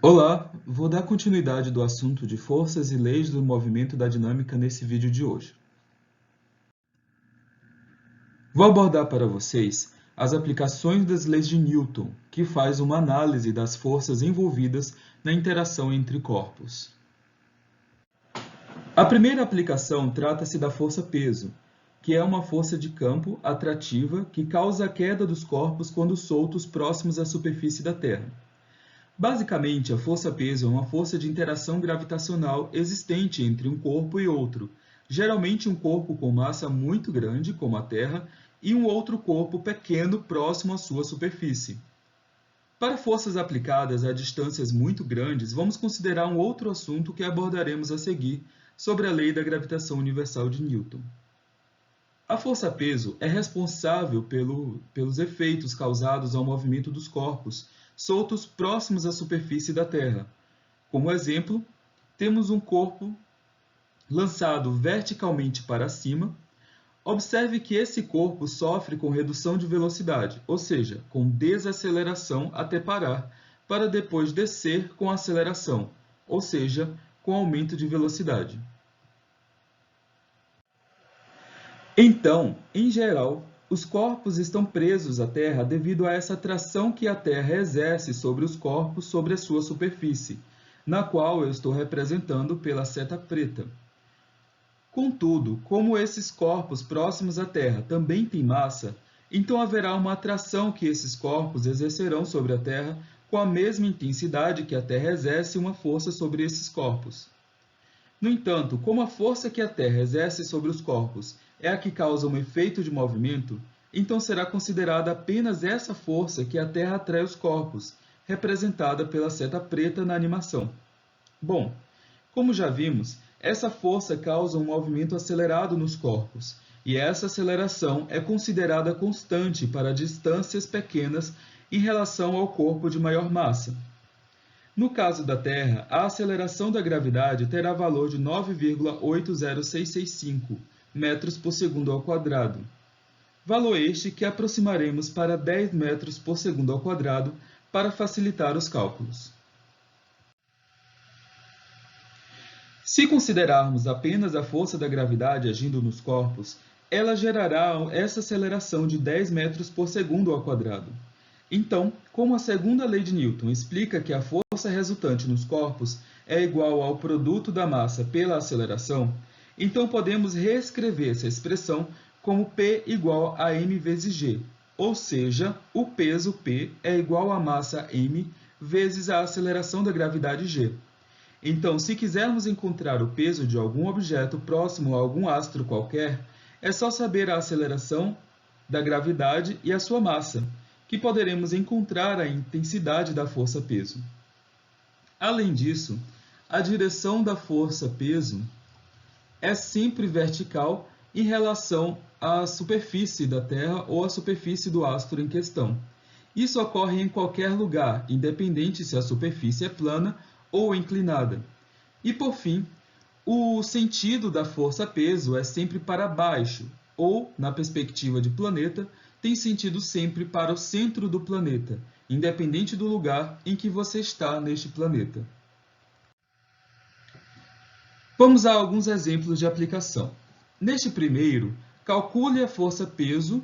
Olá, vou dar continuidade do assunto de forças e leis do movimento da dinâmica nesse vídeo de hoje. Vou abordar para vocês as aplicações das leis de Newton, que faz uma análise das forças envolvidas na interação entre corpos. A primeira aplicação trata-se da força-peso, que é uma força de campo atrativa que causa a queda dos corpos quando soltos próximos à superfície da Terra. Basicamente, a força-peso é uma força de interação gravitacional existente entre um corpo e outro, geralmente um corpo com massa muito grande, como a Terra, e um outro corpo pequeno próximo à sua superfície. Para forças aplicadas a distâncias muito grandes, vamos considerar um outro assunto que abordaremos a seguir sobre a lei da gravitação universal de Newton. A força-peso é responsável pelos efeitos causados ao movimento dos corpos soltos próximos à superfície da Terra. Como exemplo, temos um corpo lançado verticalmente para cima. Observe que esse corpo sofre com redução de velocidade, ou seja, com desaceleração até parar, para depois descer com aceleração, ou seja, com aumento de velocidade. Então, em geral, os corpos estão presos à Terra devido a essa atração que a Terra exerce sobre os corpos sobre a sua superfície, na qual eu estou representando pela seta preta. Contudo, como esses corpos próximos à Terra também têm massa, então haverá uma atração que esses corpos exercerão sobre a Terra com a mesma intensidade que a Terra exerce uma força sobre esses corpos. No entanto, como a força que a Terra exerce sobre os corpos é a que causa um efeito de movimento, então será considerada apenas essa força que a Terra atrai os corpos, representada pela seta preta na animação. Bom, como já vimos, essa força causa um movimento acelerado nos corpos, e essa aceleração é considerada constante para distâncias pequenas em relação ao corpo de maior massa. No caso da Terra, a aceleração da gravidade terá valor de 9,80665 metros por segundo ao quadrado. Valor este que aproximaremos para 10 metros por segundo ao quadrado para facilitar os cálculos. Se considerarmos apenas a força da gravidade agindo nos corpos, ela gerará essa aceleração de 10 metros por segundo ao quadrado. Então, como a segunda lei de Newton explica que a força resultante nos corpos é igual ao produto da massa pela aceleração, então podemos reescrever essa expressão como P igual a m vezes g, ou seja, o peso P é igual à massa m vezes a aceleração da gravidade g. Então, se quisermos encontrar o peso de algum objeto próximo a algum astro qualquer, é só saber a aceleração da gravidade e a sua massa, que poderemos encontrar a intensidade da força-peso. Além disso, a direção da força-peso é sempre vertical em relação à superfície da Terra ou à superfície do astro em questão. Isso ocorre em qualquer lugar, independente se a superfície é plana ou inclinada. E, por fim, o sentido da força-peso é sempre para baixo, ou, na perspectiva de planeta, tem sentido sempre para o centro do planeta, independente do lugar em que você está neste planeta. Vamos a alguns exemplos de aplicação. Neste primeiro, calcule a força-peso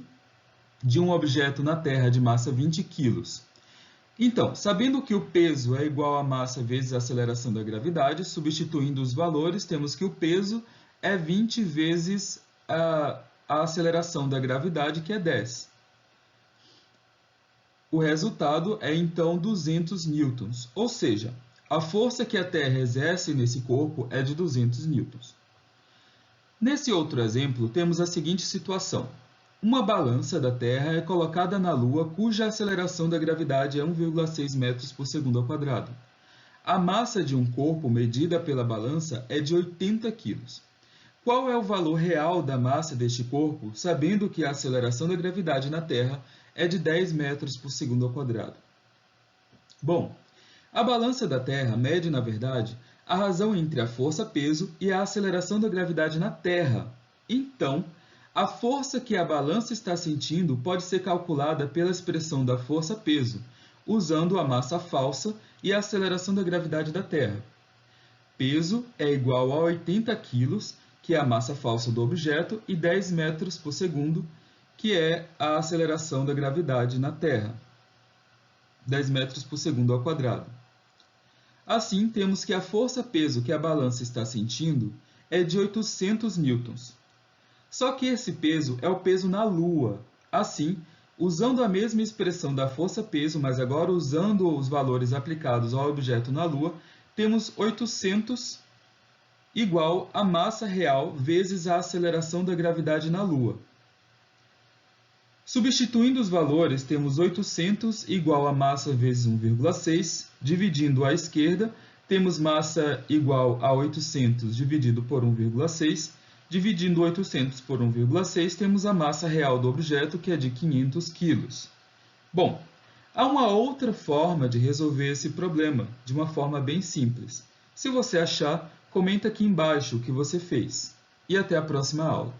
de um objeto na Terra de massa 20 kg. Então, sabendo que o peso é igual à massa vezes a aceleração da gravidade, substituindo os valores, temos que o peso é 20 vezes a aceleração da gravidade, que é 10. O resultado é, então, 200 newtons, ou seja, a força que a Terra exerce nesse corpo é de 200 newtons. Nesse outro exemplo, temos a seguinte situação. Uma balança da Terra é colocada na Lua, cuja aceleração da gravidade é 1,6 metros por segundo ao quadrado. A massa de um corpo medida pela balança é de 80 kg. Qual é o valor real da massa deste corpo, sabendo que a aceleração da gravidade na Terra é de 10 metros por segundo ao quadrado? Bom, a balança da Terra mede, na verdade, a razão entre a força-peso e a aceleração da gravidade na Terra. Então, a força que a balança está sentindo pode ser calculada pela expressão da força-peso, usando a massa falsa e a aceleração da gravidade da Terra. Peso é igual a 80 kg, que é a massa falsa do objeto, e 10 metros por segundo, que é a aceleração da gravidade na Terra. 10 metros por segundo ao quadrado. Assim, temos que a força-peso que a balança está sentindo é de 800 newtons. Só que esse peso é o peso na Lua. Assim, usando a mesma expressão da força-peso, mas agora usando os valores aplicados ao objeto na Lua, temos 800 igual a massa real vezes a aceleração da gravidade na Lua. Substituindo os valores, temos 800 igual a massa vezes 1,6, dividindo à esquerda, temos massa igual a 800 dividido por 1,6, dividindo 800 por 1,6, temos a massa real do objeto, que é de 500 kg. Bom, há uma outra forma de resolver esse problema, de uma forma bem simples. Se você achar, comenta aqui embaixo o que você fez. E até a próxima aula.